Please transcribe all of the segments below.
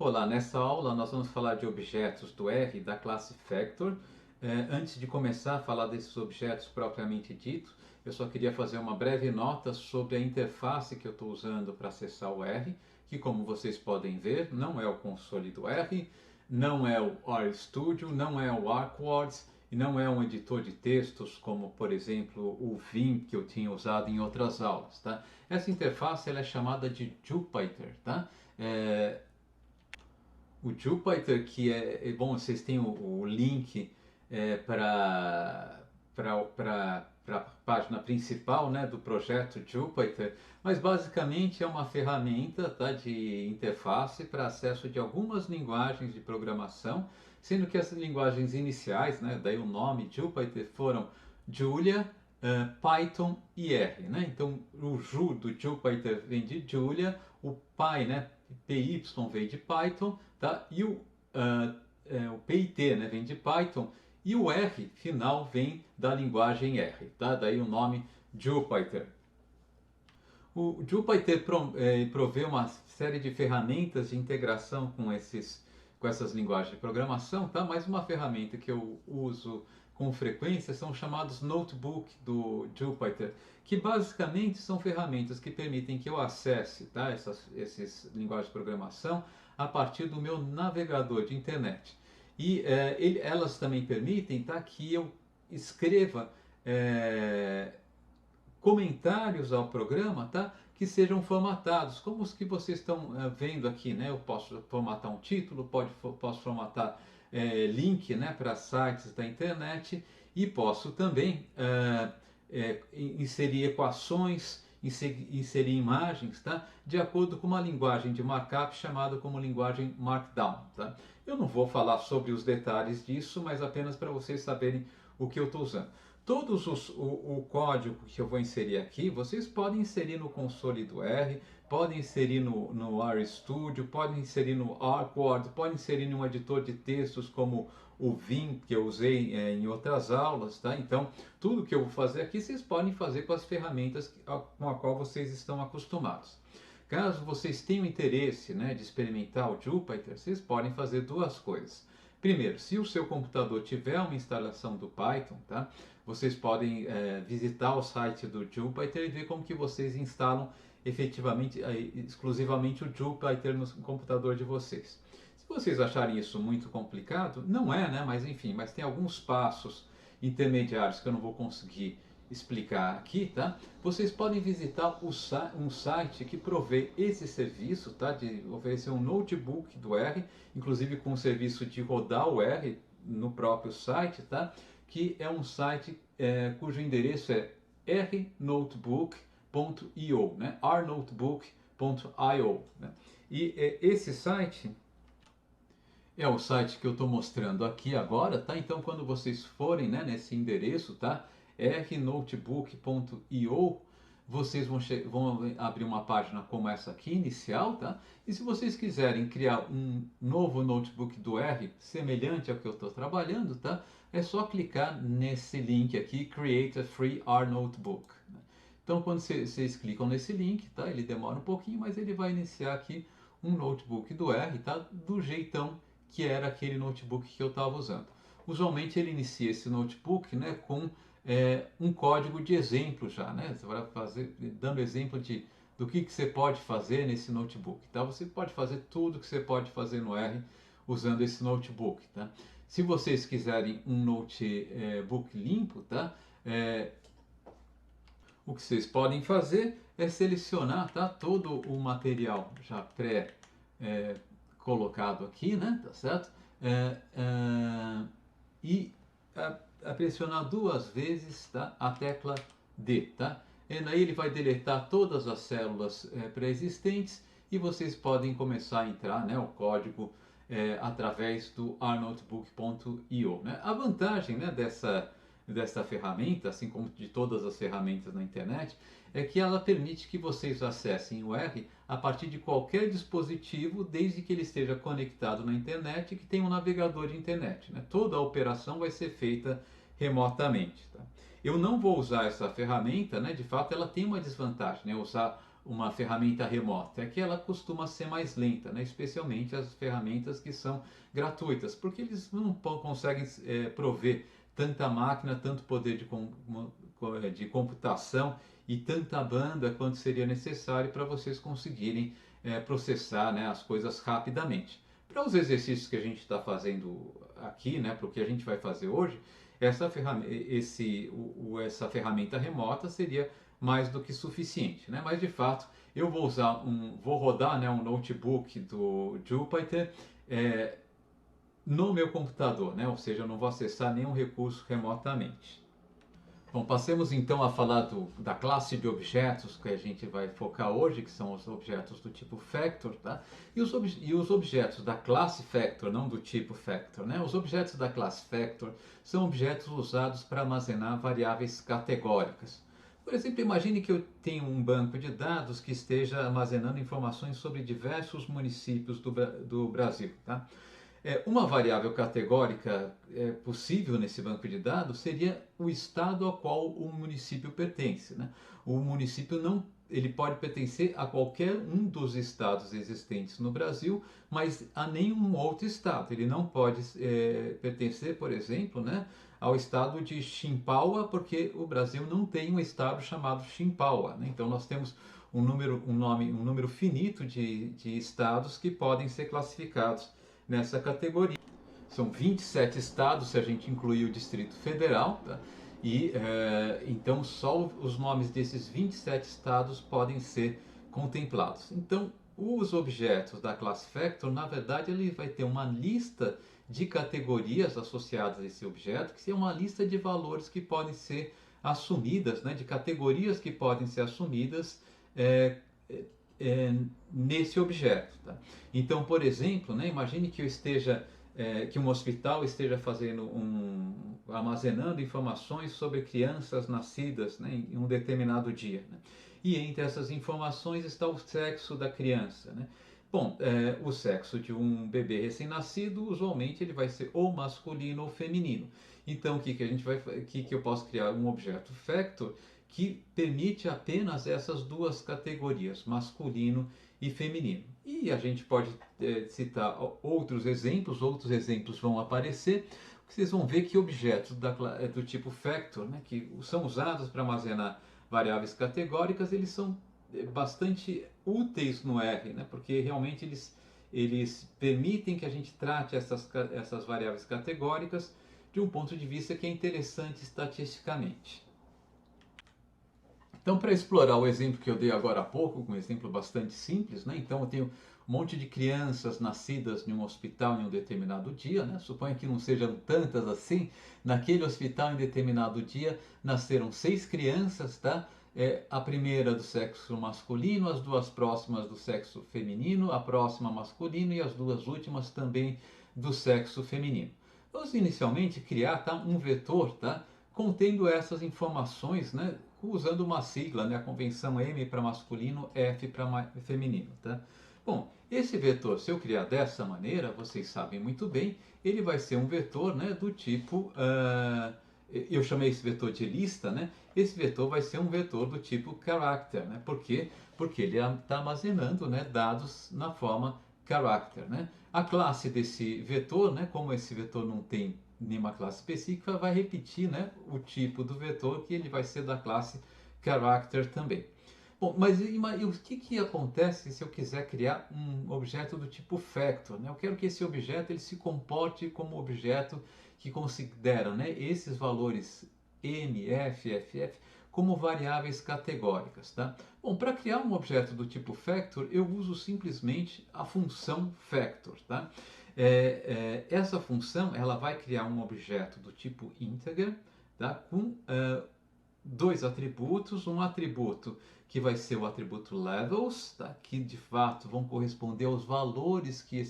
Olá, nessa aula nós vamos falar de objetos do R da classe Factor. Antes de começar a falar desses objetos propriamente ditos, eu só queria fazer uma breve nota sobre a interface que eu estou usando para acessar o R, que como vocês podem ver, não é o console do R, não é o RStudio, não é o Archwords e não é um editor de textos como, por exemplo, o Vim que eu tinha usado em outras aulas. Tá? Essa interface ela é chamada de Jupyter. Tá? O Jupyter, que bom, vocês têm o link para a página principal, né, do projeto Jupyter, mas basicamente é uma ferramenta, tá, de interface para acesso de algumas linguagens de programação, sendo que essas linguagens iniciais, né, daí o nome Jupyter, foram Julia, Python e R, né? Então o Ju do Jupyter vem de Julia, o Py, né, PY vem de Python, tá? E o PIT, né, vem de Python, e o R final vem da linguagem R, tá? Daí o nome Jupyter. O Jupyter provê uma série de ferramentas de integração com essas linguagens de programação, tá? Mas uma ferramenta que eu uso com frequência são chamados notebook do Jupyter, que basicamente são ferramentas que permitem que eu acesse, tá, essas linguagens de programação a partir do meu navegador de internet. E elas também permitem, tá, que eu escreva comentários ao programa, tá, que sejam formatados, como os que vocês estão vendo aqui, né? Eu posso formatar um título, posso formatar link, né, para sites da internet, e posso também inserir equações, inserir imagens, tá, de acordo com uma linguagem de markup chamada como linguagem Markdown. Tá? Eu não vou falar sobre os detalhes disso, mas apenas para vocês saberem o que eu estou usando. O código que eu vou inserir aqui, vocês podem inserir no console do R, podem inserir no RStudio, podem inserir no Archword, podem inserir em um editor de textos como o Vim, que eu usei em outras aulas. Tá? Então, tudo que eu vou fazer aqui, vocês podem fazer com as ferramentas com a qual vocês estão acostumados. Caso vocês tenham interesse, né, de experimentar o Jupyter, vocês podem fazer duas coisas. Primeiro, se o seu computador tiver uma instalação do Python, tá, vocês podem visitar o site do Jupyter e ver como que vocês instalam efetivamente, exclusivamente o Jupyter no computador de vocês. Se vocês acharem isso muito complicado, não é, né? Mas enfim, mas tem alguns passos intermediários que eu não vou conseguir explicar aqui, tá? Vocês podem visitar um site que provê esse serviço, tá? De oferecer um notebook do R, inclusive com o serviço de rodar o R no próprio site, tá? Que é um site cujo endereço é rnotebook.io, né? rnotebook.io, né? E esse site é o site que eu estou mostrando aqui agora, tá? Então, quando vocês forem, né, nesse endereço, tá? rnotebook.io, vocês vão abrir uma página como essa aqui, inicial, tá? E se vocês quiserem criar um novo notebook do R, semelhante ao que eu estou trabalhando, tá? É só clicar nesse link aqui, Create a Free R Notebook. Então, quando vocês clicam nesse link, tá? Ele demora um pouquinho, mas ele vai iniciar aqui um notebook do R, tá? Do jeitão que era aquele notebook que eu estava usando. Usualmente ele inicia esse notebook, né, com um código de exemplo já, né? Você vai fazer, dando exemplo do que você pode fazer nesse notebook. Tá? Você pode fazer tudo que você pode fazer no R usando esse notebook. Tá? Se vocês quiserem um notebook limpo, tá? O que vocês podem fazer é selecionar, tá, todo o material já colocado aqui, né? Tá certo? E pressionar duas vezes, tá, a tecla D, tá? E aí ele vai deletar todas as células pré-existentes e vocês podem começar a entrar, né, o código através do rnotebook.io, né? A vantagem, né, dessa ferramenta, assim como de todas as ferramentas na internet, é que ela permite que vocês acessem o R a partir de qualquer dispositivo, desde que ele esteja conectado na internet e que tenha um navegador de internet. Né? Toda a operação vai ser feita remotamente. Tá? Eu não vou usar essa ferramenta, né? De fato ela tem uma desvantagem, né? Usar uma ferramenta remota? É que ela costuma ser mais lenta, né? Especialmente as ferramentas que são gratuitas, porque eles não conseguem prover tanta máquina, tanto poder de computação e tanta banda quanto seria necessário para vocês conseguirem processar, né, as coisas rapidamente. Para os exercícios que a gente está fazendo aqui, né, para o que a gente vai fazer hoje, essa ferramenta remota seria mais do que suficiente, né? Mas de fato eu vou rodar, né, um notebook do Jupyter no meu computador, né? Ou seja, eu não vou acessar nenhum recurso remotamente. Bom, passemos então a falar da classe de objetos que a gente vai focar hoje, que são os objetos do tipo Factor, tá? E os objetos da classe Factor, não do tipo Factor, né? Os objetos da classe Factor são objetos usados para armazenar variáveis categóricas. Por exemplo, imagine que eu tenho um banco de dados que esteja armazenando informações sobre diversos municípios do Brasil, tá? Uma variável categórica possível nesse banco de dados seria o estado ao qual o município pertence, né? O município não, ele pode pertencer a qualquer um dos estados existentes no Brasil, mas a nenhum outro estado. Ele não pode pertencer, por exemplo, né, ao estado de Chimpauá, porque o Brasil não tem um estado chamado Chimpauá, né? Então nós temos um número finito de estados que podem ser classificados nessa categoria. São 27 estados, se a gente incluir o Distrito Federal, tá? E então só os nomes desses 27 estados podem ser contemplados. Então, os objetos da classe Factor, na verdade, ele vai ter uma lista de categorias associadas a esse objeto, que é uma lista de valores que podem ser assumidas, né, de categorias que podem ser assumidas é, nesse objeto. Tá? Então, por exemplo, né, imagine que que um hospital esteja armazenando informações sobre crianças nascidas, né, em um determinado dia. Né? E entre essas informações está o sexo da criança. Né? Bom, o sexo de um bebê recém-nascido, usualmente ele vai ser ou masculino ou feminino. Então, que eu posso criar um objeto factor que permite apenas essas duas categorias, masculino e feminino. E a gente pode citar outros exemplos vão aparecer, vocês vão ver que objetos do tipo factor, né, que são usados para armazenar variáveis categóricas, eles são bastante úteis no R, né, porque realmente eles permitem que a gente trate essas variáveis categóricas de um ponto de vista que é interessante estatisticamente. Então, para explorar o exemplo que eu dei agora há pouco, um exemplo bastante simples, né? Então, eu tenho um monte de crianças nascidas em um hospital em um determinado dia, né? Suponha que não sejam tantas assim. Naquele hospital em determinado dia nasceram 6 crianças, tá? A primeira do sexo masculino, as duas próximas do sexo feminino, a próxima masculino e as duas últimas também do sexo feminino. Vamos inicialmente criar, tá, um vetor, tá, contendo essas informações, né, usando uma sigla, né, a convenção M para masculino, F para feminino. Tá? Bom, esse vetor, se eu criar dessa maneira, vocês sabem muito bem, ele vai ser um vetor, né, do tipo, eu chamei esse vetor de lista, né? Esse vetor vai ser um vetor do tipo character, né? Por quê? Porque ele está armazenando, né, dados na forma character, né? A classe desse vetor, né, como esse vetor não tem nenhuma classe específica, vai repetir, né, o tipo do vetor, que ele vai ser da classe character também. Bom, mas o que acontece se eu quiser criar um objeto do tipo factor? Né? Eu quero que esse objeto ele se comporte como objeto que considera, né, esses valores M, F, F, F como variáveis categóricas. Tá? Bom, para criar um objeto do tipo factor, eu uso simplesmente a função factor. Tá? Essa função ela vai criar um objeto do tipo integer, tá? Com dois atributos, um atributo que vai ser o atributo levels, tá? Que de fato vão corresponder aos valores que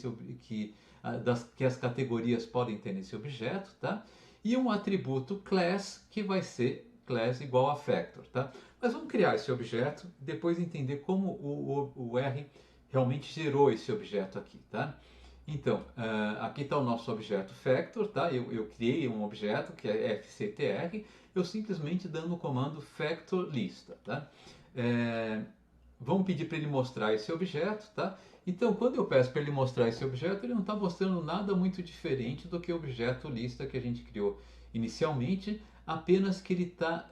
as categorias podem ter nesse objeto, tá? E um atributo class que vai ser class igual a factor, tá? Mas vamos criar esse objeto e depois entender como o R realmente gerou esse objeto aqui, tá? Então, aqui está o nosso objeto factor, tá? Eu criei um objeto que é fctr, eu simplesmente dando o comando factor lista, tá? vamos pedir para ele mostrar esse objeto, tá? Então, quando eu peço para ele mostrar esse objeto, ele não está mostrando nada muito diferente do que o objeto lista que a gente criou inicialmente, apenas que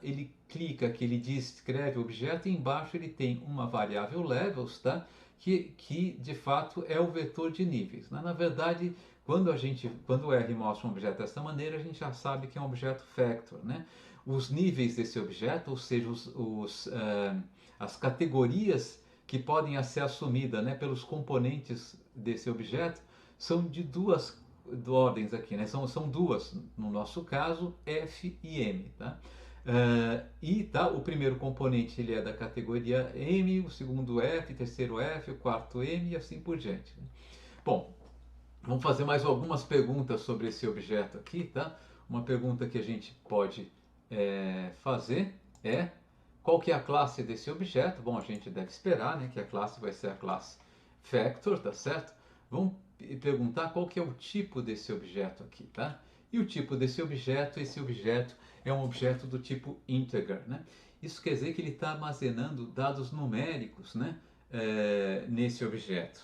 ele clica, que ele descreve o objeto e embaixo ele tem uma variável levels, tá? Que de fato é o vetor de níveis, né? Na verdade, quando o R mostra um objeto dessa maneira, a gente já sabe que é um objeto factor, né? Os níveis desse objeto, ou seja, as categorias que podem ser assumidas, né, pelos componentes desse objeto, são de duas ordens aqui, né? São duas, no nosso caso, F e M, tá? O primeiro componente ele é da categoria M, o segundo F, o terceiro F, o quarto M e assim por diante. Bom, vamos fazer mais algumas perguntas sobre esse objeto aqui, tá? Uma pergunta que a gente pode fazer é: qual que é a classe desse objeto? Bom, a gente deve esperar, né, que a classe vai ser a classe factor, tá certo? Vamos perguntar qual que é o tipo desse objeto aqui, tá? E o tipo desse objeto, esse objeto é um objeto do tipo integer, né? Isso quer dizer que ele está armazenando dados numéricos, né, nesse objeto.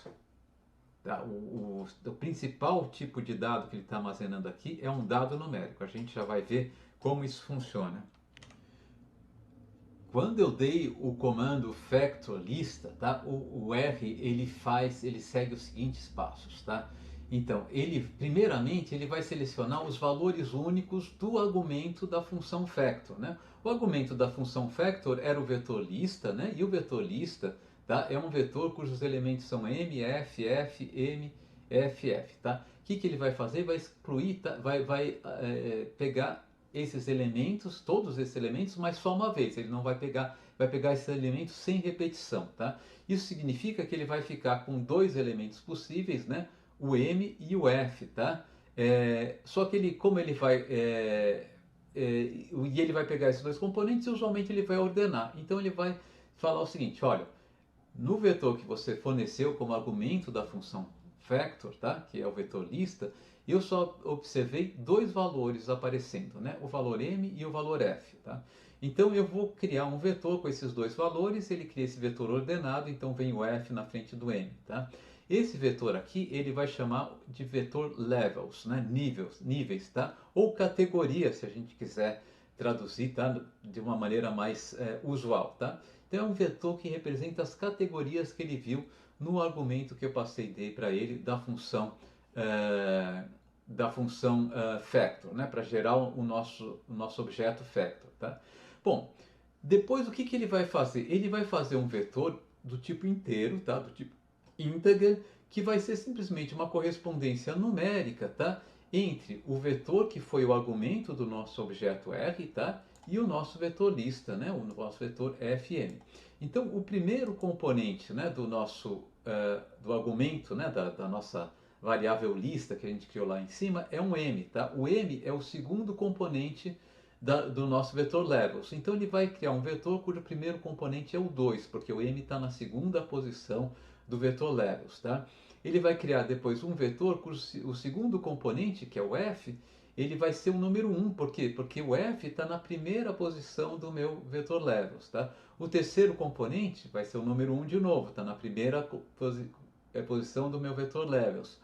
Tá? O principal tipo de dado que ele está armazenando aqui é um dado numérico. A gente já vai ver como isso funciona. Quando eu dei o comando factor lista, tá? O R ele segue os seguintes passos, tá? Então, primeiramente ele vai selecionar os valores únicos do argumento da função factor, né? O argumento da função factor era o vetor lista, né? E o vetor lista, tá, é um vetor cujos elementos são M, F, F, M, F, F, tá? O que ele vai fazer? Vai excluir, tá? vai pegar esses elementos, todos esses elementos, mas só uma vez. Ele não vai pegar esses elementos sem repetição, tá? Isso significa que ele vai ficar com dois elementos possíveis, né? O M e o F, tá? Só que como ele vai e ele vai pegar esses dois componentes e usualmente ele vai ordenar. Então ele vai falar o seguinte: olha, no vetor que você forneceu como argumento da função factor, tá? Que é o vetor lista, eu só observei dois valores aparecendo, né? O valor M e o valor F, tá? Então eu vou criar um vetor com esses dois valores, ele cria esse vetor ordenado, então vem o F na frente do M, tá? Esse vetor aqui, ele vai chamar de vetor levels, né? Níveis, tá? Ou categoria, se a gente quiser traduzir, tá? De uma maneira mais usual, tá? Então é um vetor que representa as categorias que ele viu no argumento que eu dei para ele da função factor, né? Para gerar o nosso objeto factor, tá? Bom, depois o que ele vai fazer? Ele vai fazer um vetor do tipo inteiro, tá? Do tipo integer, que vai ser simplesmente uma correspondência numérica, tá? Entre o vetor que foi o argumento do nosso objeto R, tá? E o nosso vetor lista, né? O nosso vetor fm. Então, o primeiro componente, né, do argumento, né, da nossa variável lista que a gente criou lá em cima é um m, tá? O m é o segundo componente do nosso vetor levels. Então ele vai criar um vetor cujo primeiro componente é o 2, porque o m está na segunda posição do vetor levels, tá? Ele vai criar depois um vetor cujo o segundo componente, que é o f, ele vai ser o número 1. Por quê? Porque o f está na primeira posição do meu vetor levels, tá? O terceiro componente vai ser o número 1 de novo, está na primeira posição do meu vetor levels.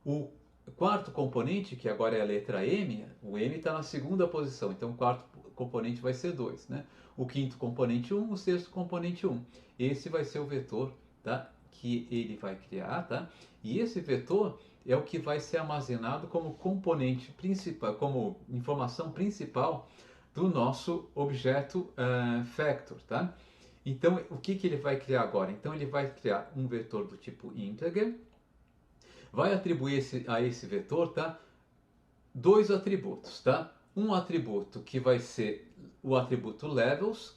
O quarto componente, que agora é a letra M, o M está na segunda posição, então o quarto componente vai ser 2, né? O quinto componente 1, o sexto componente 1. Esse vai ser o vetor, tá, que ele vai criar, tá? E esse vetor é o que vai ser armazenado como componente principal, como informação principal do nosso objeto factor, tá? Então, o que ele vai criar agora? Então, ele vai criar um vetor do tipo integer, vai atribuir a esse vetor, tá, dois atributos, tá? Um atributo que vai ser o atributo levels,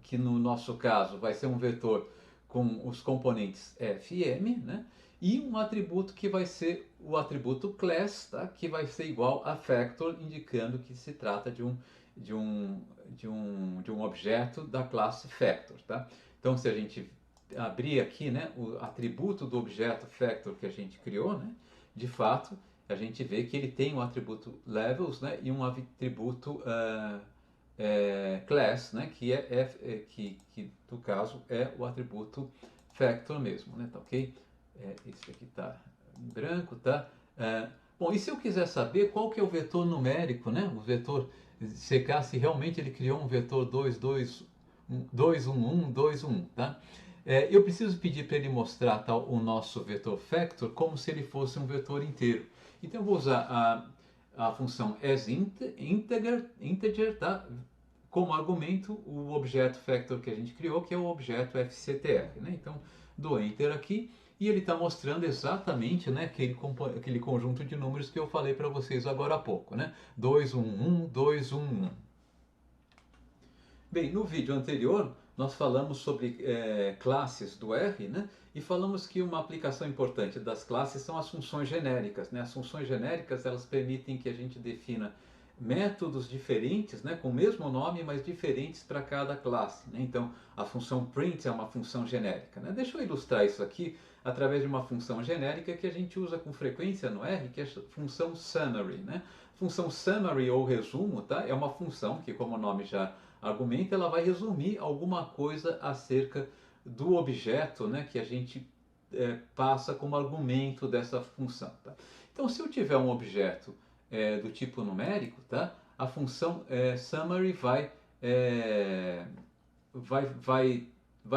que no nosso caso vai ser um vetor com os componentes f e m, né? E um atributo que vai ser o atributo class, tá? Que vai ser igual a factor, indicando que se trata de um objeto da classe factor, tá? Então, se a gente abrir aqui, né, o atributo do objeto factor que a gente criou, né, de fato, a gente vê que ele tem um atributo levels, né, e um atributo class, né, que que no caso é o atributo factor mesmo, né, tá ok? Esse aqui tá em branco, tá? Bom, e se eu quiser saber qual que é o vetor numérico, né, o vetor, checar se realmente ele criou um vetor 2, 2, 2, 1, 1, 2, 1, tá? Eu preciso pedir para ele mostrar o nosso vetor factor como se ele fosse um vetor inteiro. Então eu vou usar a função integer, tá? Como argumento o objeto factor que a gente criou, que é o objeto fctr, né? Então dou enter aqui e ele está mostrando exatamente, né, aquele conjunto de números que eu falei para vocês agora há pouco, né? 2, 1, 1, 2, 1, 1. Bem, no vídeo anterior nós falamos sobre classes do R, né? E falamos que uma aplicação importante das classes são as funções genéricas, né? As funções genéricas elas permitem que a gente defina métodos diferentes, né? Com o mesmo nome, mas diferentes para cada classe, né? Então, a função print é uma função genérica, né? Deixa eu ilustrar isso aqui através de uma função genérica que a gente usa com frequência no R, que é a função summary, né? Função summary ou resumo, tá? É uma função que, como o nome já argumenta, ela vai resumir alguma coisa acerca do objeto, né, que a gente passa como argumento dessa função. Tá? Então, se eu tiver um objeto do tipo numérico, tá, a função summary vai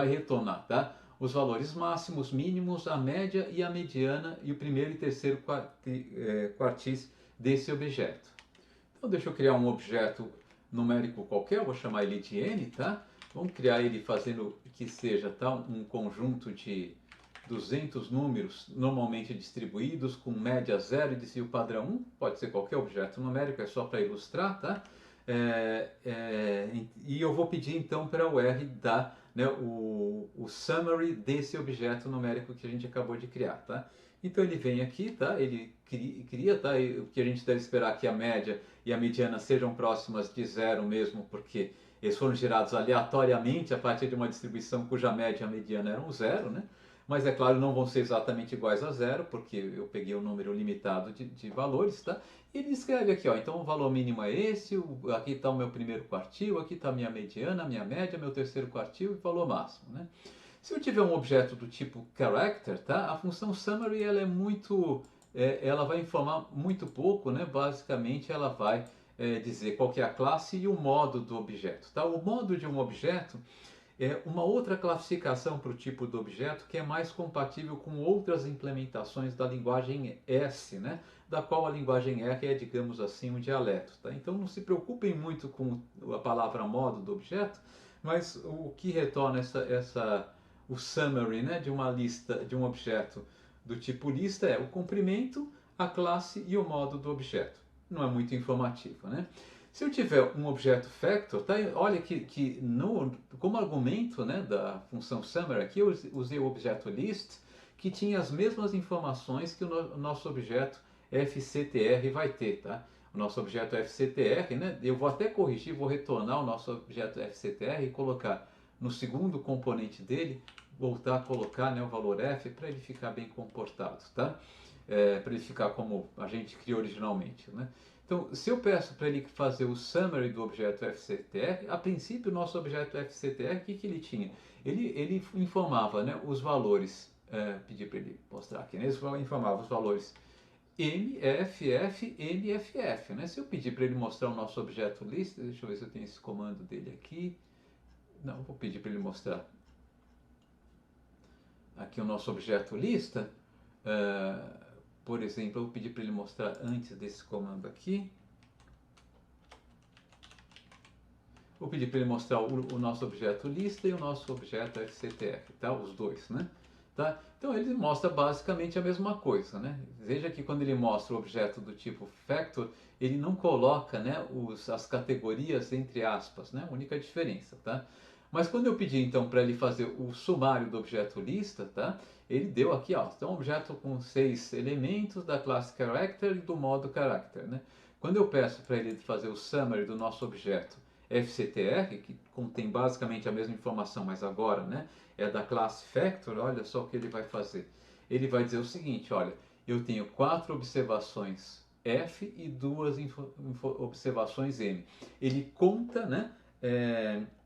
retornar, tá, os valores máximos, mínimos, a média e a mediana e o primeiro e terceiro quartis desse objeto. Então, deixa eu criar um objeto numérico qualquer, eu vou chamar ele de n, tá? Vamos criar ele fazendo que seja, tá, um conjunto de 200 números normalmente distribuídos com média 0 e desvio padrão 1. Pode ser qualquer objeto numérico, é só para ilustrar, tá? E eu vou pedir então para o R dar, né, o summary desse objeto numérico que a gente acabou de criar, tá? Então ele vem aqui, tá? Ele cria, tá? E o que a gente deve esperar que a média e a mediana sejam próximas de zero mesmo, porque eles foram gerados aleatoriamente a partir de uma distribuição cuja média e a mediana eram zero, né? Mas é claro, não vão ser exatamente iguais a zero, porque eu peguei um número limitado de valores, tá? E ele escreve aqui, ó, então o valor mínimo é esse, aqui está o meu primeiro quartil, aqui está a minha mediana, a minha média, meu terceiro quartil e o valor máximo, né? Se eu tiver um objeto do tipo character, tá? A função summary ela é muito, ela vai informar muito pouco, né? Basicamente ela vai dizer qual que é a classe e o modo do objeto, tá? O modo de um objeto é uma outra classificação para o tipo do objeto que é mais compatível com outras implementações da linguagem S, né? Da qual a linguagem R é, digamos assim, um dialeto, tá? Então não se preocupem muito com a palavra modo do objeto, mas o que retorna o summary, né, de uma lista, de um objeto do tipo lista é o comprimento, a classe e o modo do objeto. Não é muito informativo, né? Se eu tiver um objeto factor, tá? Olha que como argumento, né, da função summary aqui, eu usei o objeto list, que tinha as mesmas informações que o nosso objeto fctr vai ter, tá? O nosso objeto fctr, né, eu vou até corrigir, vou retornar o nosso objeto fctr e colocar no segundo componente dele, voltar a colocar, né, o valor f para ele ficar bem comportado, tá? Para ele ficar como a gente criou originalmente, né? Então, se eu peço para ele fazer o summary do objeto fctr, a princípio o nosso objeto fctr, o que ele tinha? Ele informava, né, os valores, pedi para ele mostrar aqui, né, ele informava os valores m, f, f, m, f, f, né? Se eu pedir para ele mostrar o nosso objeto list, deixa eu ver se eu tenho esse comando dele aqui. Não, vou pedir para ele mostrar aqui o nosso objeto lista. Por exemplo, eu vou pedir para ele mostrar antes desse comando aqui. Vou pedir para ele mostrar o nosso objeto lista e o nosso objeto fctr, tá? Os dois, né? Tá? Então ele mostra basicamente a mesma coisa, né? Veja que quando ele mostra o objeto do tipo factor, ele não coloca, né, as categorias entre aspas, né? Única diferença, tá? Mas quando eu pedi então para ele fazer o sumário do objeto lista, tá? Ele deu aqui, ó, então um objeto com 6 elementos da classe character e do modo character, né? Quando eu peço para ele fazer o summary do nosso objeto fctr, que contém basicamente a mesma informação, mas agora, né, é da classe factor, olha só o que ele vai fazer. Ele vai dizer o seguinte, olha, eu tenho 4 observações F e duas observações M. Ele conta, né,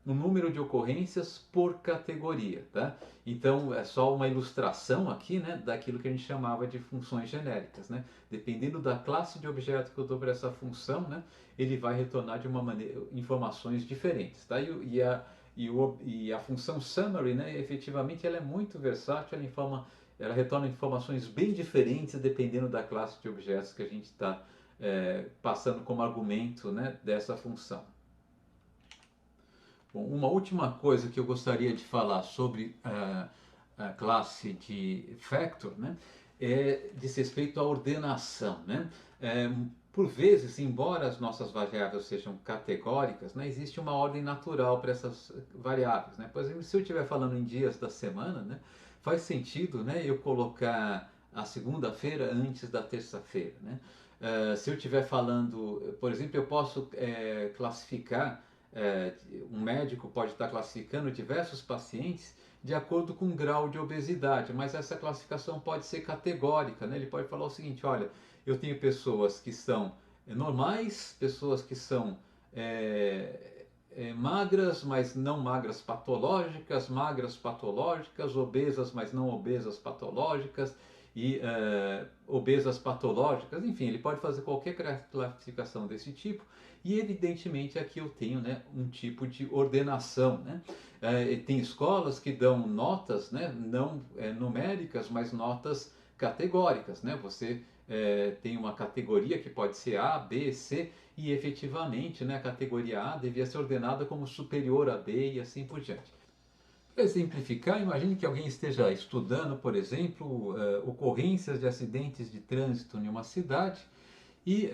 o número de ocorrências por categoria, tá? Então é só uma ilustração aqui, né, daquilo que a gente chamava de funções genéricas, né? Dependendo da classe de objeto que eu dou para essa função, né, ele vai retornar de uma maneira informações diferentes, tá? E a função summary, né, efetivamente ela é muito versátil, ela retorna informações bem diferentes dependendo da classe de objetos que a gente está passando como argumento, né, dessa função. Bom, uma última coisa que eu gostaria de falar sobre a classe de factor, né, diz respeito à ordenação, né? Por vezes, embora as nossas variáveis sejam categóricas, né, existe uma ordem natural para essas variáveis, né? Por exemplo, se eu estiver falando em dias da semana, né, faz sentido, né, eu colocar a segunda-feira antes da terça-feira, né? Se eu estiver falando, por exemplo, eu posso classificar, um médico pode estar classificando diversos pacientes de acordo com o grau de obesidade, mas essa classificação pode ser categórica, né? Ele pode falar o seguinte: olha, eu tenho pessoas que são normais, pessoas que são magras, mas não magras patológicas, magras patológicas, obesas, mas não obesas patológicas, e obesas patológicas. Enfim, ele pode fazer qualquer classificação desse tipo, e evidentemente aqui eu tenho, né, um tipo de ordenação, né? Tem escolas que dão notas, né, não numéricas, mas notas categóricas, né? Você tem uma categoria que pode ser A, B, C, e efetivamente, né, a categoria A devia ser ordenada como superior a B e assim por diante. Para exemplificar, imagine que alguém esteja estudando, por exemplo, ocorrências de acidentes de trânsito em uma cidade e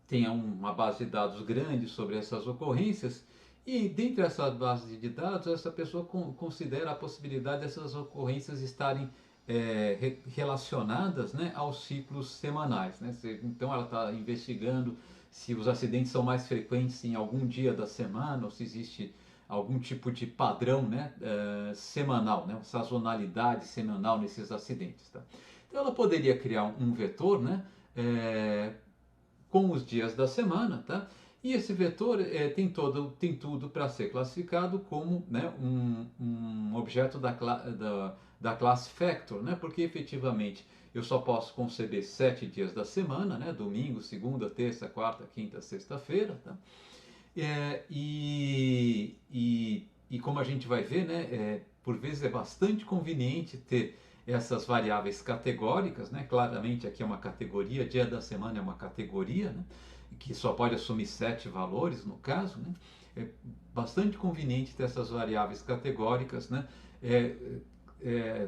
tenha uma base de dados grande sobre essas ocorrências, e dentre essa base de dados, essa pessoa considera a possibilidade dessas ocorrências estarem relacionadas, né, aos ciclos semanais, né? Então ela está investigando se os acidentes são mais frequentes em algum dia da semana ou se existe algum tipo de padrão, né, semanal, né, sazonalidade semanal nesses acidentes, tá? Então ela poderia criar um vetor, né, com os dias da semana, tá? E esse vetor tem tudo para ser classificado como, né, um objeto da classe factor, né? Porque efetivamente eu só posso conceber 7 dias da semana, né? Domingo, segunda, terça, quarta, quinta, sexta-feira, tá? E como a gente vai ver, né, por vezes é bastante conveniente ter essas variáveis categóricas, né? Claramente aqui é uma categoria, dia da semana é uma categoria, né, que só pode assumir 7 valores no caso, né? É bastante conveniente ter essas variáveis categóricas, né, é, é,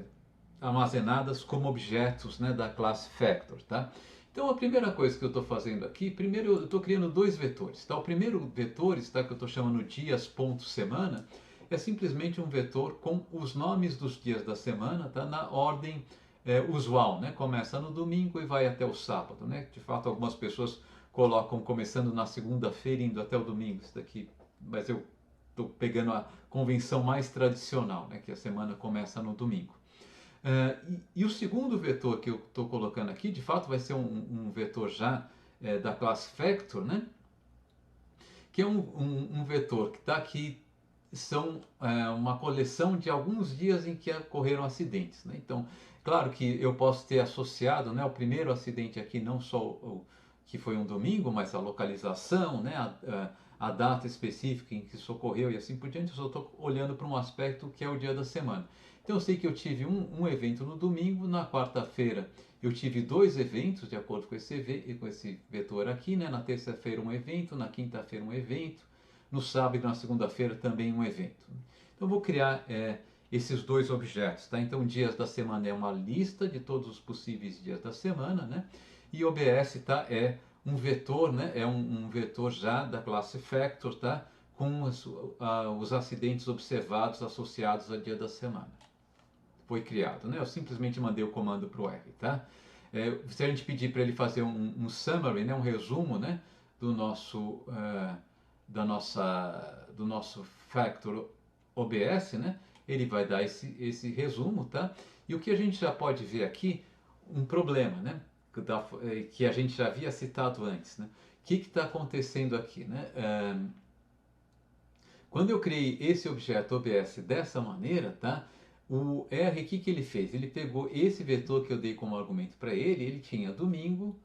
armazenadas como objetos, né, da classe factor, tá? Então a primeira coisa que eu estou fazendo aqui, primeiro eu estou criando dois vetores, tá? O primeiro vetor, está, que eu estou chamando dias.semana, é simplesmente um vetor com os nomes dos dias da semana, tá? Na ordem usual, né? Começa no domingo e vai até o sábado, né? De fato, algumas pessoas colocam começando na segunda-feira indo até o domingo, isso daqui, mas eu estou pegando a convenção mais tradicional, né? Que a semana começa no domingo. E o segundo vetor que eu estou colocando aqui, de fato, vai ser um vetor já da classe factor, né? Que é um vetor que está aqui, são uma coleção de alguns dias em que ocorreram acidentes, né? Então, claro que eu posso ter associado, né, o primeiro acidente aqui, não só que foi um domingo, mas a localização, né, a data específica em que isso ocorreu e assim por diante. Eu só estou olhando para um aspecto que é o dia da semana. Então eu sei que eu tive um evento no domingo, na quarta-feira eu tive dois eventos, de acordo com esse vetor aqui, né? Na terça-feira um evento, na quinta-feira um evento, no sábado e na segunda-feira também um evento. Então eu vou criar esses dois objetos, tá? Então dias da semana é uma lista de todos os possíveis dias da semana, né? E OBS, tá, é um vetor, né? É um vetor já da classe factor, tá? Com os acidentes observados associados ao dia da semana. Foi criado, né? Eu simplesmente mandei o comando para o R, tá? Se a gente pedir para ele fazer um summary, né? Um resumo, né? Do nosso do nosso factor OBS, né? Ele vai dar esse resumo, tá? E o que a gente já pode ver aqui, um problema, né? que a gente já havia citado antes, né? O que está acontecendo aqui, né? Quando eu criei esse objeto OBS dessa maneira, tá? O R, o que ele fez? Ele pegou esse vetor que eu dei como argumento para ele, ele tinha domingo,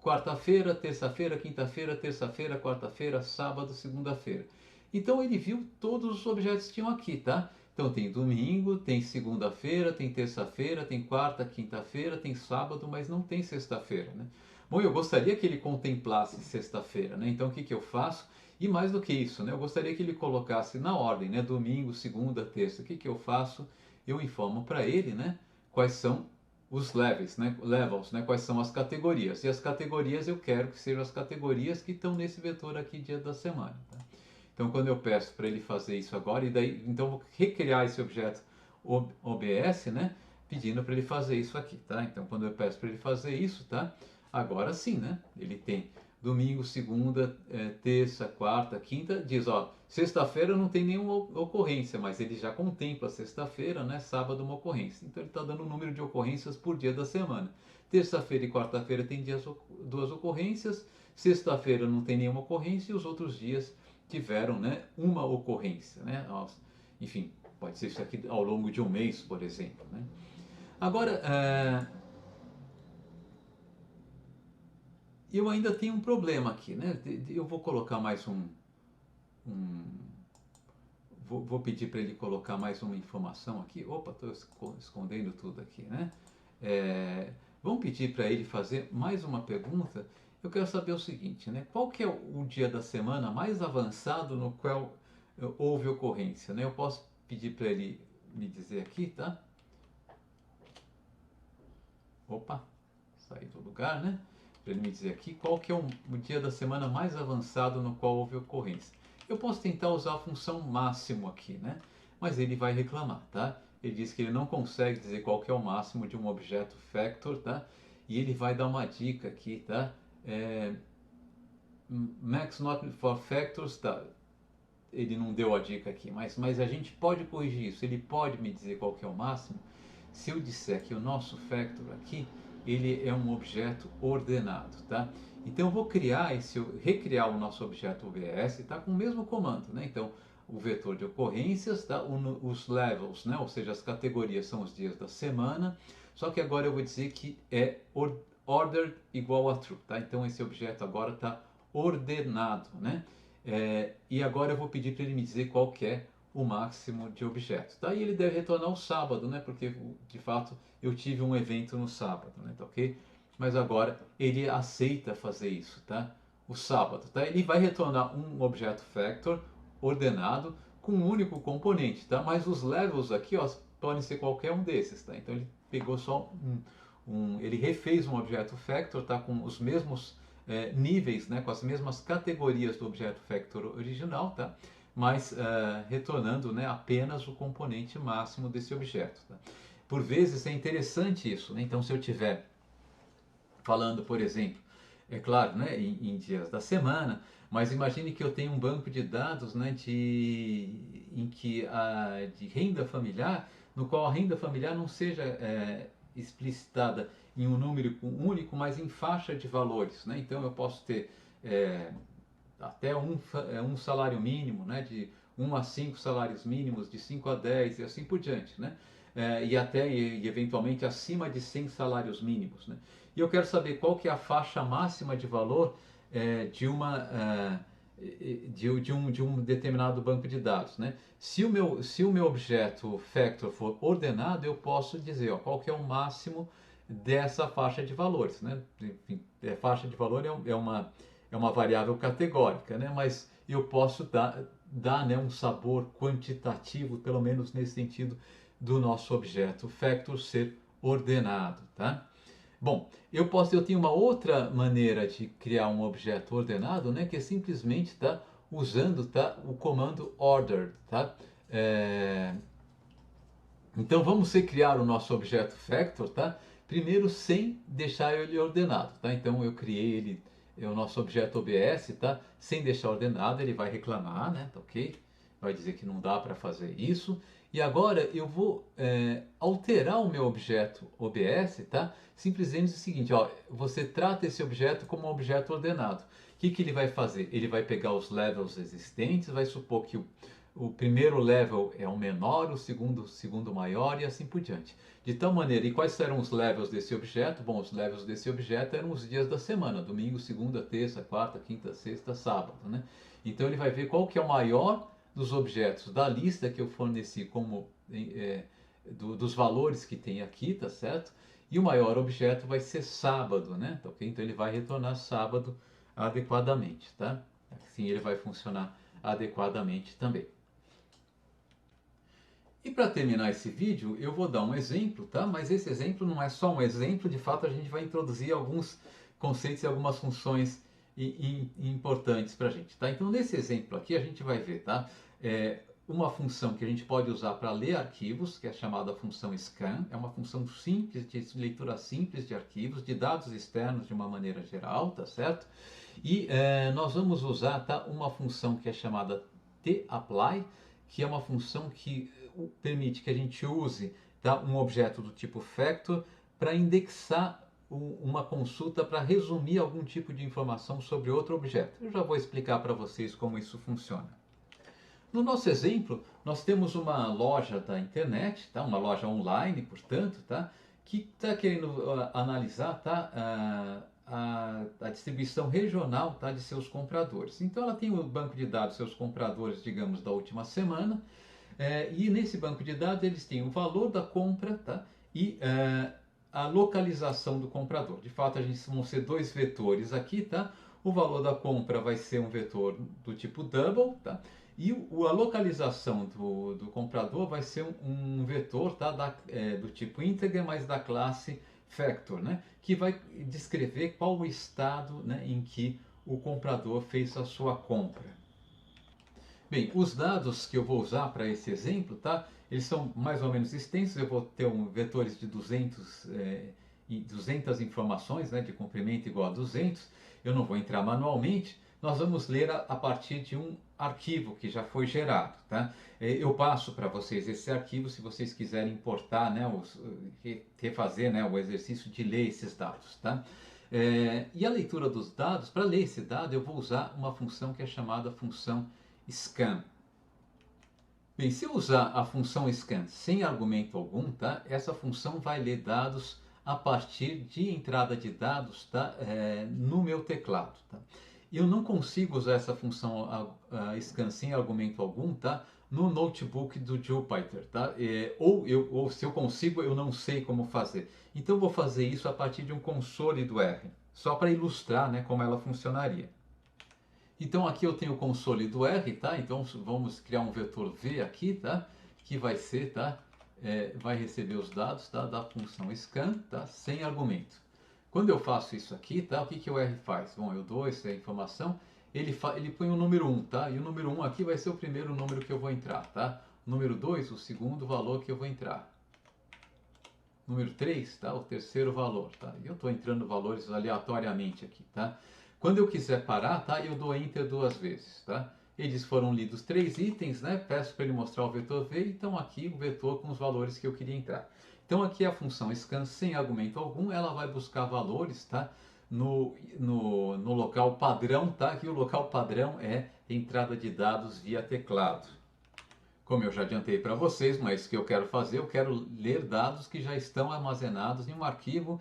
quarta-feira, terça-feira, quinta-feira, terça-feira, quarta-feira, sábado, segunda-feira. Então ele viu todos os objetos que tinham aqui, tá? Então tem domingo, tem segunda-feira, tem terça-feira, tem quarta, quinta-feira, tem sábado, mas não tem sexta-feira, né? Bom, eu gostaria que ele contemplasse sexta-feira, né? Então o que eu faço? E mais do que isso, né? Eu gostaria que ele colocasse na ordem, né? Domingo, segunda, terça. O que eu faço? Eu informo para ele, né? Quais são os levels, né? Quais são as categorias. E as categorias eu quero que sejam as categorias que estão nesse vetor aqui, dia da semana. Tá? Então, quando eu peço para ele fazer isso agora, e daí, então vou recriar esse objeto OBS, né? Pedindo para ele fazer isso aqui, tá? Então, quando eu peço para ele fazer isso, tá? Agora sim, né? Ele tem domingo, segunda, terça, quarta, quinta, diz, ó, sexta-feira não tem nenhuma ocorrência, mas ele já contempla sexta-feira, né, sábado uma ocorrência. Então ele está dando o número de ocorrências por dia da semana. Terça-feira e quarta-feira tem duas ocorrências, sexta-feira não tem nenhuma ocorrência e os outros dias tiveram, né, uma ocorrência, né? Enfim, pode ser isso aqui ao longo de um mês, por exemplo, né? Agora, eu ainda tenho um problema aqui, né? Eu vou colocar mais vou pedir para ele colocar mais uma informação aqui. Opa, estou escondendo tudo aqui, né? Vamos pedir para ele fazer mais uma pergunta. Eu quero saber o seguinte, né? Qual que é o dia da semana mais avançado no qual houve ocorrência, né? Eu posso pedir para ele me dizer aqui, tá? Opa, saí do lugar, né? Para ele me dizer aqui qual que é o dia da semana mais avançado no qual houve ocorrência. Eu posso tentar usar a função máximo aqui, né? Mas ele vai reclamar, tá? Ele diz que ele não consegue dizer qual que é o máximo de um objeto factor, tá? E ele vai dar uma dica aqui, tá? Max not for factors, tá? Ele não deu a dica aqui, mas a gente pode corrigir isso. Ele pode me dizer qual que é o máximo se eu disser que o nosso factor aqui ele é um objeto ordenado, tá? Então eu vou recriar o nosso objeto OBS, tá? Com o mesmo comando, né? Então o vetor de ocorrências, tá? Os levels, né? Ou seja, as categorias são os dias da semana. Só que agora eu vou dizer que é ordered igual a true, tá? Então esse objeto agora está ordenado, né? E agora eu vou pedir para ele me dizer qual que é o máximo de objetos. Tá? E ele deve retornar o sábado, né? Porque de fato eu tive um evento no sábado, né? Tá, ok? Mas agora ele aceita fazer isso, tá? O sábado, tá? Ele vai retornar um objeto factor ordenado com um único componente, tá? Mas os levels aqui, ó, podem ser qualquer um desses, tá? Então ele pegou só ele refez um objeto factor, tá? Com os mesmos níveis, né? Com as mesmas categorias do objeto factor original, tá? Mas retornando, né, apenas o componente máximo desse objeto. Tá? Por vezes é interessante isso, né? Então se eu tiver falando, por exemplo, é claro, né, em dias da semana, mas imagine que eu tenho um banco de dados, né, de renda familiar, no qual a renda familiar não seja explicitada em um número único, mas em faixa de valores. Né? Então eu posso ter até um salário mínimo, né, de 1 a 5 salários mínimos, de 5 a 10 e assim por diante, né? E eventualmente acima de 100 salários mínimos, né? E eu quero saber qual que é a faixa máxima de valor de um determinado banco de dados, né? Se o meu objeto factor for ordenado, eu posso dizer, ó, qual que é o máximo dessa faixa de valores, né? Enfim, faixa de valor é uma variável categórica, né? Mas eu posso dar, né, um sabor quantitativo, pelo menos nesse sentido, do nosso objeto factor ser ordenado, tá? Bom, eu tenho uma outra maneira de criar um objeto ordenado, né, que é simplesmente usando o comando ordered, tá? Então vamos criar o nosso objeto factor, tá? Primeiro sem deixar ele ordenado, tá? Então eu criei ele, o nosso objeto OBS, tá? Sem deixar ordenado, ele vai reclamar, né? Tá, ok? Vai dizer que não dá para fazer isso. E agora eu vou alterar o meu objeto OBS, tá? Simplesmente o seguinte, ó, você trata esse objeto como um objeto ordenado. O que que ele vai fazer? Ele vai pegar os levels existentes, vai supor que o primeiro level é o menor, o segundo maior e assim por diante. De tal maneira, e quais serão os levels desse objeto? Bom, os levels desse objeto eram os dias da semana, domingo, segunda, terça, quarta, quinta, sexta, sábado, né? Então ele vai ver qual que é o maior dos objetos da lista que eu forneci como dos valores que tem aqui, tá certo? E o maior objeto vai ser sábado, né? Tá, okay? Então ele vai retornar sábado adequadamente, tá? Assim ele vai funcionar adequadamente também. E para terminar esse vídeo, eu vou dar um exemplo, tá? Mas esse exemplo não é só um exemplo, de fato a gente vai introduzir alguns conceitos e algumas funções importantes para a gente, tá? Então nesse exemplo aqui a gente vai ver, tá? Uma função que a gente pode usar para ler arquivos, que é chamada função scan, é uma função simples, de leitura simples de arquivos, de dados externos de uma maneira geral, tá certo? E nós vamos usar, tá, uma função que é chamada tapply, que é uma função que permite que a gente use, tá, um objeto do tipo factor para indexar uma consulta para resumir algum tipo de informação sobre outro objeto. Eu já vou explicar para vocês como isso funciona. No nosso exemplo, nós temos uma loja da internet, tá? Uma loja online, portanto, tá? Que está querendo analisar, tá? A distribuição regional, tá? De seus compradores. Então ela tem o banco de dados dos seus compradores, digamos, da última semana, e nesse banco de dados eles têm o valor da compra, tá? E a localização do comprador. De fato, a gente vão ser dois vetores aqui, tá? O valor da compra vai ser um vetor do tipo double, tá? E a localização do comprador vai ser um vetor, tá? Do tipo integer, mas da classe factor, né? Que vai descrever qual o estado, né, em que o comprador fez a sua compra. Bem, os dados que eu vou usar para esse exemplo, tá? Eles são mais ou menos extensos, eu vou ter vetores de 200 informações, né, de comprimento igual a 200. Eu não vou entrar manualmente, nós vamos ler a partir de um arquivo que já foi gerado, tá? Eu passo para vocês esse arquivo se vocês quiserem importar, né, refazer, né, o exercício de ler esses dados, tá? E a leitura dos dados, para ler esse dado, eu vou usar uma função que é chamada função scan. Bem, se eu usar a função scan sem argumento algum, tá? Essa função vai ler dados a partir de entrada de dados, tá? No meu teclado, tá? Eu não consigo usar essa função scan sem argumento algum, tá? No notebook do Jupyter, tá? Ou se eu consigo, eu não sei como fazer. Então eu vou fazer isso a partir de um console do R, só para ilustrar, né, como ela funcionaria. Então aqui eu tenho o console do R, tá? Então vamos criar um vetor V aqui, tá? Que vai ser, tá? Vai receber os dados, tá? Da função scan, tá? Sem argumento. Quando eu faço isso aqui, tá? O que o R faz? Bom, eu dou essa informação, ele põe o número 1, tá? E o número 1 aqui vai ser o primeiro número que eu vou entrar, tá? O número 2, o segundo valor que eu vou entrar. Número 3, tá? O terceiro valor, tá? E eu estou entrando valores aleatoriamente aqui, tá? Quando eu quiser parar, tá? Eu dou Enter duas vezes, tá? Eles foram lidos 3 itens, né? Peço para ele mostrar o vetor V, então aqui o vetor com os valores que eu queria entrar. Então aqui a função scan sem argumento algum, ela vai buscar valores, tá? No local padrão, tá? Que o local padrão é entrada de dados via teclado. Como eu já adiantei para vocês, mas o que eu quero fazer, eu quero ler dados que já estão armazenados em um arquivo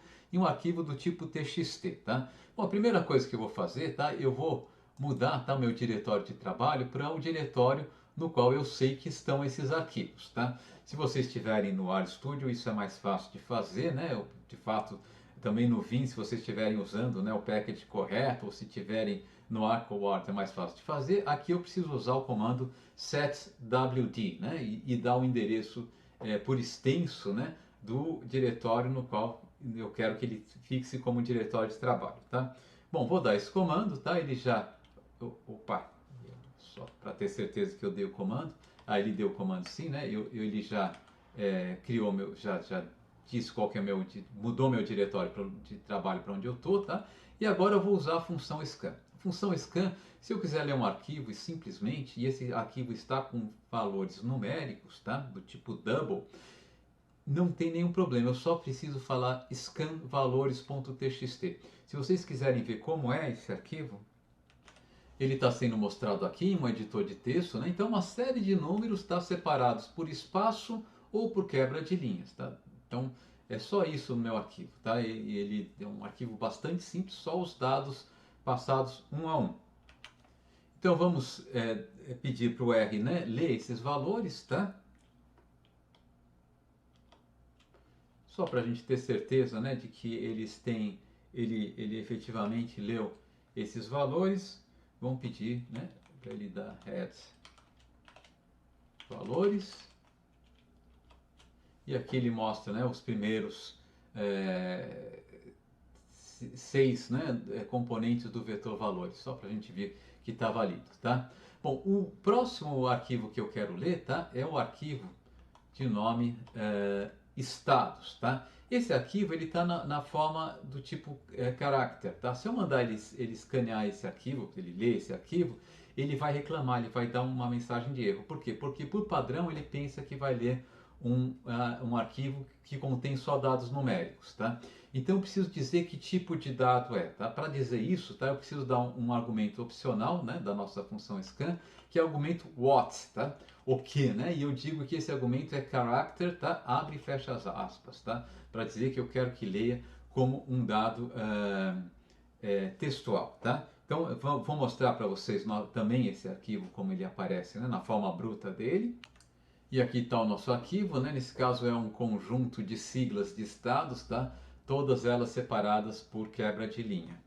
do tipo TXT, tá? Bom, a primeira coisa que eu vou fazer, tá? Eu vou mudar, tá, o meu diretório de trabalho para o diretório no qual eu sei que estão esses arquivos, tá? Se vocês estiverem no RStudio, isso é mais fácil de fazer, né? De fato, também no Vim, se vocês estiverem usando, né, o package correto, ou se tiverem no ArcoWord é mais fácil de fazer. Aqui eu preciso usar o comando setwd, né, e dar o endereço por extenso, né, do diretório no qual eu quero que ele fixe como diretório de trabalho, tá? Bom, vou dar esse comando, tá? Ele já... Opa! Só para ter certeza que eu dei o comando. Aí ele deu o comando sim, né? Ele já criou meu... Já disse qual que é mudou meu diretório de trabalho para onde eu tô, tá? E agora eu vou usar a função scan. função scan, se eu quiser ler um arquivo e simplesmente, e esse arquivo está com valores numéricos, tá? Do tipo double, não tem nenhum problema, eu só preciso falar scan valores.txt. Se vocês quiserem ver como é esse arquivo, ele está sendo mostrado aqui em um editor de texto, né? Então uma série de números está separados por espaço ou por quebra de linhas, tá? Então é só isso no meu arquivo, tá? E ele é um arquivo bastante simples, só os dados passados um a um. Então vamos pedir para o R, né, ler esses valores, tá? Só para a gente ter certeza, né, de que ele efetivamente leu esses valores. Vamos pedir, né, para ele dar head valores. E aqui ele mostra, né, os primeiros 6, né, componentes do vetor valores, só para a gente ver que está válido, tá? Bom, o próximo arquivo que eu quero ler, tá, é o arquivo de nome estados, tá? Esse arquivo ele está na forma do tipo character, tá? Se eu mandar ele escanear esse arquivo, ele ler esse arquivo, ele vai reclamar, ele vai dar uma mensagem de erro. Por quê? Porque por padrão ele pensa que vai ler um arquivo que contém só dados numéricos, tá? Então eu preciso dizer que tipo de dado é, tá? Para dizer isso, tá? Eu preciso dar um argumento opcional, né, da nossa função scan, que é o argumento what, tá? O que, né? E eu digo que esse argumento é character, tá? Abre e fecha as aspas, tá? Para dizer que eu quero que leia como um dado textual, tá? Então vou mostrar para vocês também esse arquivo como ele aparece, né, na forma bruta dele. E aqui está o nosso arquivo, né? Nesse caso é um conjunto de siglas de estados, tá? Todas elas separadas por quebra de linha.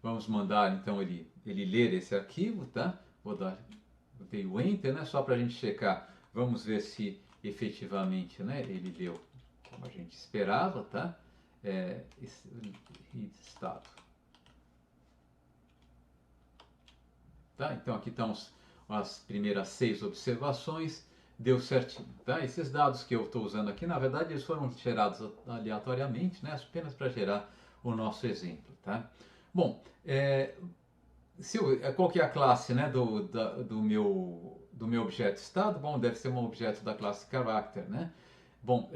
Vamos mandar então ele ler esse arquivo, tá? Dei o Enter, né? Só para a gente checar. Vamos ver se efetivamente, né, ele leu como a gente esperava, tá? Estado. Tá? Então aqui estão as primeiras 6 observações. Deu certinho, tá? Esses dados que eu estou usando aqui, na verdade, eles foram gerados aleatoriamente, né? Apenas para gerar o nosso exemplo, tá? Bom, qual que é a classe, né, do meu objeto estado? Bom, deve ser um objeto da classe character, né? Bom,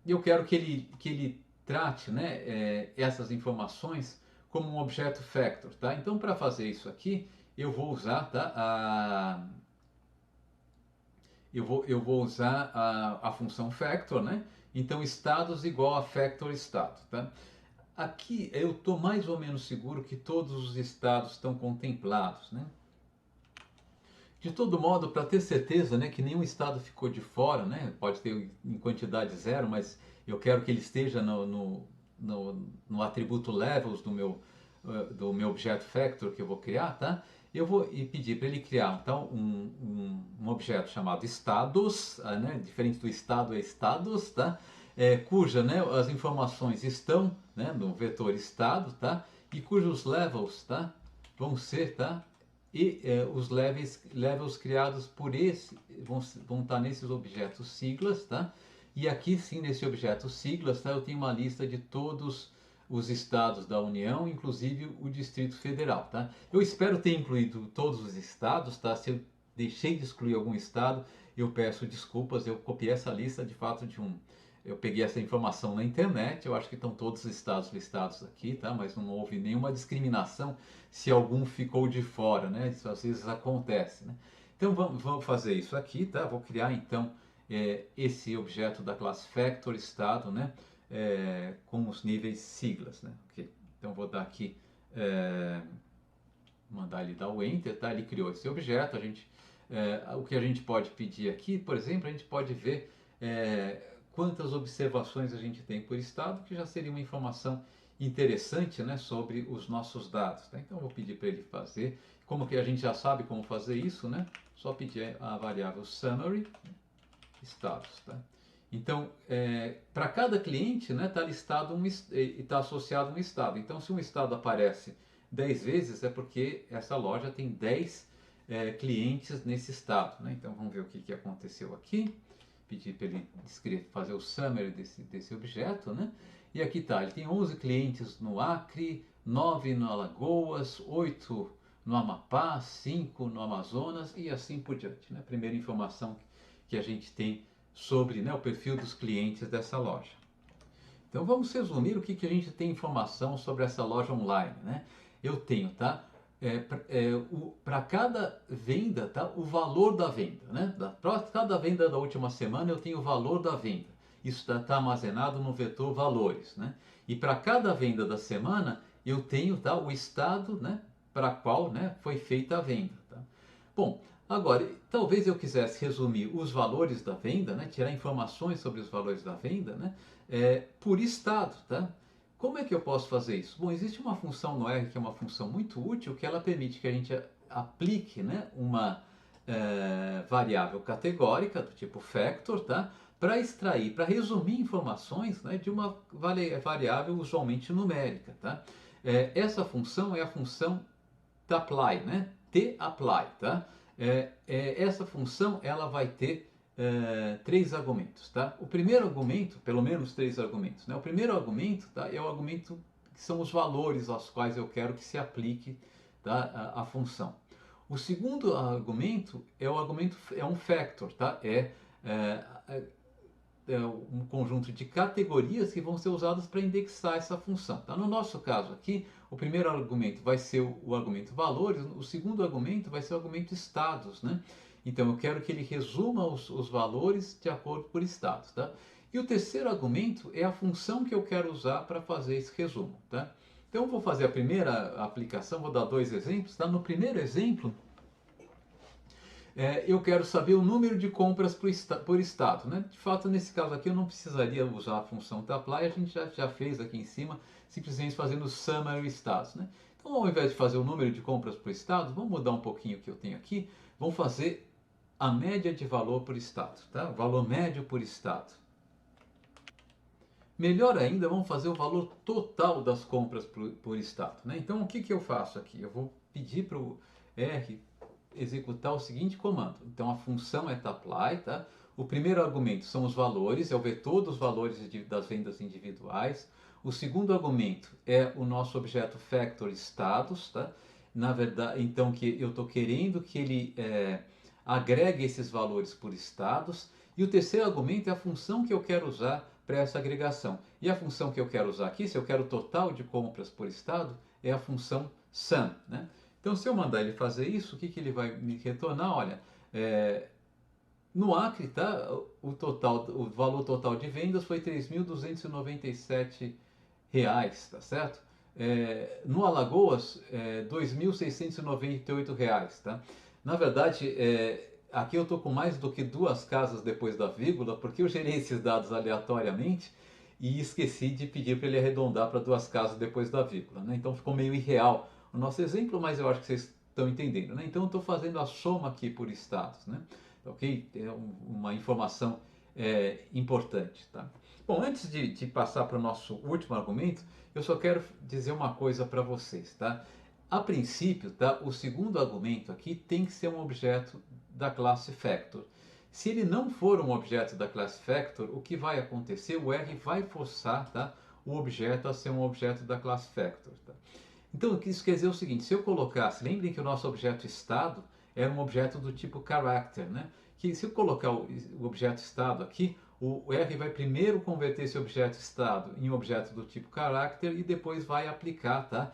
eu quero que ele trate, né, essas informações como um objeto factor, tá? Então, para fazer isso aqui, eu vou usar, tá, eu vou usar a função factor, né? Então, estados igual a factor estado, tá? Aqui eu estou mais ou menos seguro que todos os estados estão contemplados, né? De todo modo, para ter certeza, né, que nenhum estado ficou de fora, né? Pode ter em quantidade zero, mas eu quero que ele esteja no atributo levels do meu objeto factor que eu vou criar, tá? Eu vou pedir para ele criar então um objeto chamado estados, né? Diferente do estado é estados, tá? Cuja, né, as informações estão, né, no vetor estado, tá? E cujos levels, tá, vão ser, tá? E os levels criados por esse vão estar nesses objetos siglas, tá? E aqui sim, nesse objeto siglas, tá, eu tenho uma lista de todos os estados da União, inclusive o Distrito Federal, tá? Eu espero ter incluído todos os estados, tá? Se eu deixei de excluir algum estado, eu peço desculpas, eu copiei essa lista de fato eu peguei essa informação na internet, eu acho que estão todos os estados listados aqui, tá? Mas não houve nenhuma discriminação se algum ficou de fora, né? Isso às vezes acontece, né? Então vamos fazer isso aqui, tá? Vou criar então esse objeto da classe factor estado, né? Com os níveis siglas, né? Okay. Então vou dar aqui, mandar ele dar o Enter, tá? Ele criou esse objeto, o que a gente pode pedir aqui, por exemplo, a gente pode ver quantas observações a gente tem por estado, que já seria uma informação interessante, né, sobre os nossos dados, tá? Então eu vou pedir para ele fazer, como que a gente já sabe como fazer isso, né? Só pedir a variável summary status, tá? Então, para cada cliente, né, está listado está associado um estado. Então, se um estado aparece 10 vezes, é porque essa loja tem 10 clientes nesse estado, né? Então, vamos ver o que aconteceu aqui. Pedir para ele fazer o summary desse objeto, né? E aqui está, ele tem 11 clientes no Acre, 9 no Alagoas, 8 no Amapá, 5 no Amazonas e assim por diante, né? Primeira informação que a gente tem sobre, né, o perfil dos clientes dessa loja. Então vamos resumir o que a gente tem informação sobre essa loja online, né? Eu tenho, tá? Para cada venda, tá? O valor da venda, né? Cada venda da última semana eu tenho o valor da venda. Isso está armazenado no vetor valores, né? E para cada venda da semana eu tenho, tá? O estado, né? Para qual, né? Foi feita a venda, tá? Bom, agora talvez eu quisesse resumir os valores da venda, né? Tirar informações sobre os valores da venda, né? Por estado, tá? Como é que eu posso fazer isso? Bom, existe uma função no R que é uma função muito útil, que ela permite que a gente aplique, né, uma variável categórica do tipo factor, tá? Para extrair, para resumir informações, né, de uma variável usualmente numérica, tá? Essa função é a função tapply, né? tapply, tá? Essa função ela vai ter três argumentos, tá? O primeiro argumento, pelo menos três argumentos, né? O primeiro argumento, tá, é o argumento que são os valores aos quais eu quero que se aplique, tá, a função. O segundo argumento é um factor, tá? Um conjunto de categorias que vão ser usadas para indexar essa função. Tá? No nosso caso aqui, o primeiro argumento vai ser o argumento valores, o segundo argumento vai ser o argumento estados, né? Então eu quero que ele resuma os valores de acordo por estados, tá? E o terceiro argumento é a função que eu quero usar para fazer esse resumo, tá? Então eu vou fazer a primeira aplicação, vou dar dois exemplos, tá? No primeiro exemplo, eu quero saber o número de compras por estado, né? De fato, nesse caso aqui eu não precisaria usar a função tapply, a gente já fez aqui em cima, simplesmente fazendo summary estados, né? Então, ao invés de fazer o número de compras por estado, vamos mudar um pouquinho o que eu tenho aqui, vamos fazer a média de valor por estado, tá? O valor médio por estado. Melhor ainda, vamos fazer o valor total das compras por estado, né? Então, o que eu faço aqui? Eu vou pedir para o R executar o seguinte comando. Então a função é tapply, tá? O primeiro argumento são os valores, é o vetor dos valores das vendas individuais. O segundo argumento é o nosso objeto factor estados, tá? Na verdade, então que eu estou querendo que ele agregue esses valores por estados. E o terceiro argumento é a função que eu quero usar para essa agregação. E a função que eu quero usar aqui, se eu quero o total de compras por estado, é a função sum, né? Então, se eu mandar ele fazer isso, o que ele vai me retornar? Olha, no Acre, tá, o valor total de vendas foi R$ 3.297, tá certo? No Alagoas, R$ 2.698, tá? Na verdade, aqui eu estou com mais do que duas casas depois da vírgula, porque eu gerei esses dados aleatoriamente e esqueci de pedir para ele arredondar para duas casas depois da vírgula, né? Então ficou meio irreal o nosso exemplo, mas eu acho que vocês estão entendendo, né? Então eu estou fazendo a soma aqui por estados, né? Ok? É uma informação importante, tá? Bom, antes de passar para o nosso último argumento, eu só quero dizer uma coisa para vocês, tá? A princípio, tá? O segundo argumento aqui tem que ser um objeto da classe factor. Se ele não for um objeto da classe factor, o que vai acontecer? O R vai forçar, tá, o objeto a ser um objeto da classe factor, tá? Então, isso quer dizer o seguinte, se eu colocasse, lembrem que o nosso objeto estado era um objeto do tipo character, né? Que se eu colocar o objeto estado aqui, o R vai primeiro converter esse objeto estado em um objeto do tipo character e depois vai aplicar, tá,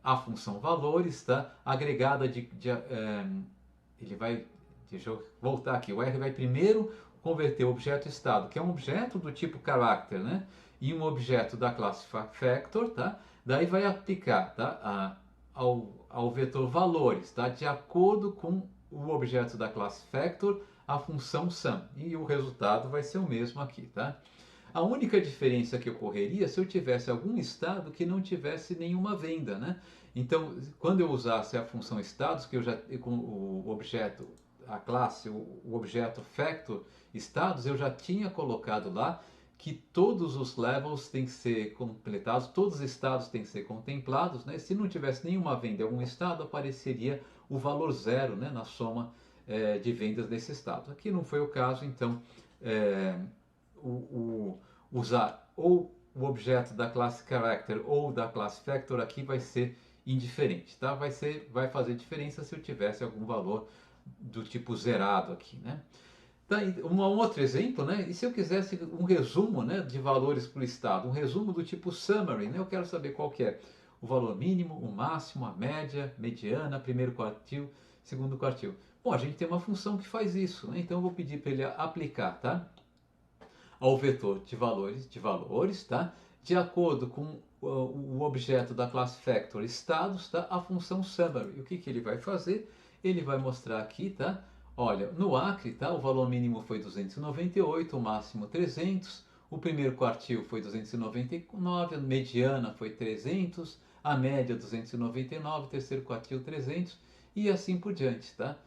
a função valores, tá, agregada ele vai, deixa eu voltar aqui, o R vai primeiro converter o objeto estado, que é um objeto do tipo character, né, em um objeto da classe factor, tá? Daí vai aplicar, tá, ao vetor valores, tá, de acordo com o objeto da classe factor, a função sum. E o resultado vai ser o mesmo aqui, tá? A única diferença que ocorreria se eu tivesse algum estado que não tivesse nenhuma venda, né? Então, quando eu usasse a função estados, que eu já com o objeto, a classe, o objeto factor estados, eu já tinha colocado lá que todos os levels têm que ser completados, todos os estados têm que ser contemplados, né? Se não tivesse nenhuma venda em algum estado, apareceria o valor zero, né, na soma de vendas desse estado. Aqui não foi o caso, então usar ou o objeto da classe character ou da classe factor aqui vai ser indiferente, tá? Vai fazer diferença se eu tivesse algum valor do tipo zerado aqui, né? Tá, um outro exemplo, né? E se eu quisesse um resumo, né, de valores para o estado, um resumo do tipo summary, né? Eu quero saber qual que é o valor mínimo, o máximo, a média, mediana, primeiro quartil, segundo quartil. Bom, a gente tem uma função que faz isso, né? Então eu vou pedir para ele aplicar, tá? Ao vetor de valores, tá? De acordo com o objeto da classe factor estados, tá? A função summary. O que que ele vai fazer? Ele vai mostrar aqui, tá? Olha, no Acre, tá? O valor mínimo foi 298, o máximo 300, o primeiro quartil foi 299, a mediana foi 300, a média 299, o terceiro quartil 300 e assim por diante, tá?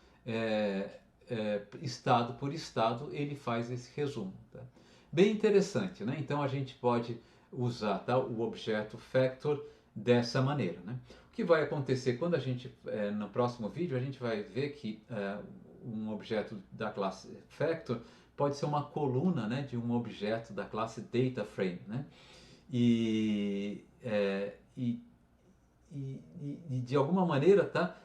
Estado por estado ele faz esse resumo, tá? Bem interessante, né? Então a gente pode usar, tá, o objeto factor dessa maneira, né? O que vai acontecer quando a gente, no próximo vídeo, a gente vai ver que um objeto da classe factor pode ser uma coluna, né, de um objeto da classe data frame, né? E, é, e, e de alguma maneira, tá?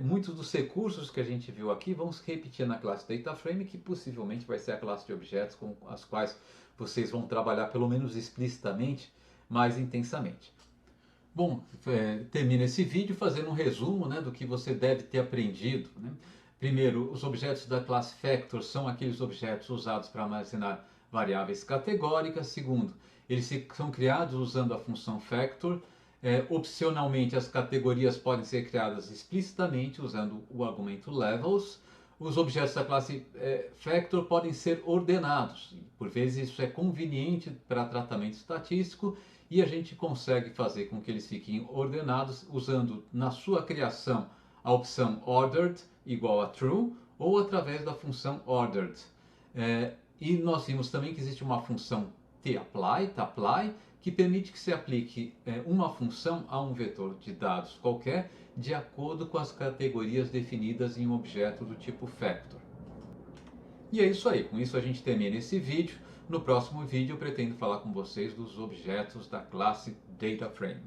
Muitos dos recursos que a gente viu aqui vão se repetir na classe DataFrame, que possivelmente vai ser a classe de objetos com as quais vocês vão trabalhar, pelo menos explicitamente, mais intensamente. Bom, termina esse vídeo fazendo um resumo, né, do que você deve ter aprendido, né? Primeiro, os objetos da classe Factor são aqueles objetos usados para armazenar variáveis categóricas. Segundo, eles são criados usando a função Factor. Opcionalmente, as categorias podem ser criadas explicitamente usando o argumento levels. Os objetos da classe Factor podem ser ordenados. Por vezes isso é conveniente para tratamento estatístico e a gente consegue fazer com que eles fiquem ordenados usando na sua criação a opção ordered igual a true ou através da função ordered. E nós vimos também que existe uma função tapply, que permite que se aplique uma função a um vetor de dados qualquer de acordo com as categorias definidas em um objeto do tipo factor. E é isso aí, com isso a gente termina esse vídeo. No próximo vídeo eu pretendo falar com vocês dos objetos da classe DataFrame.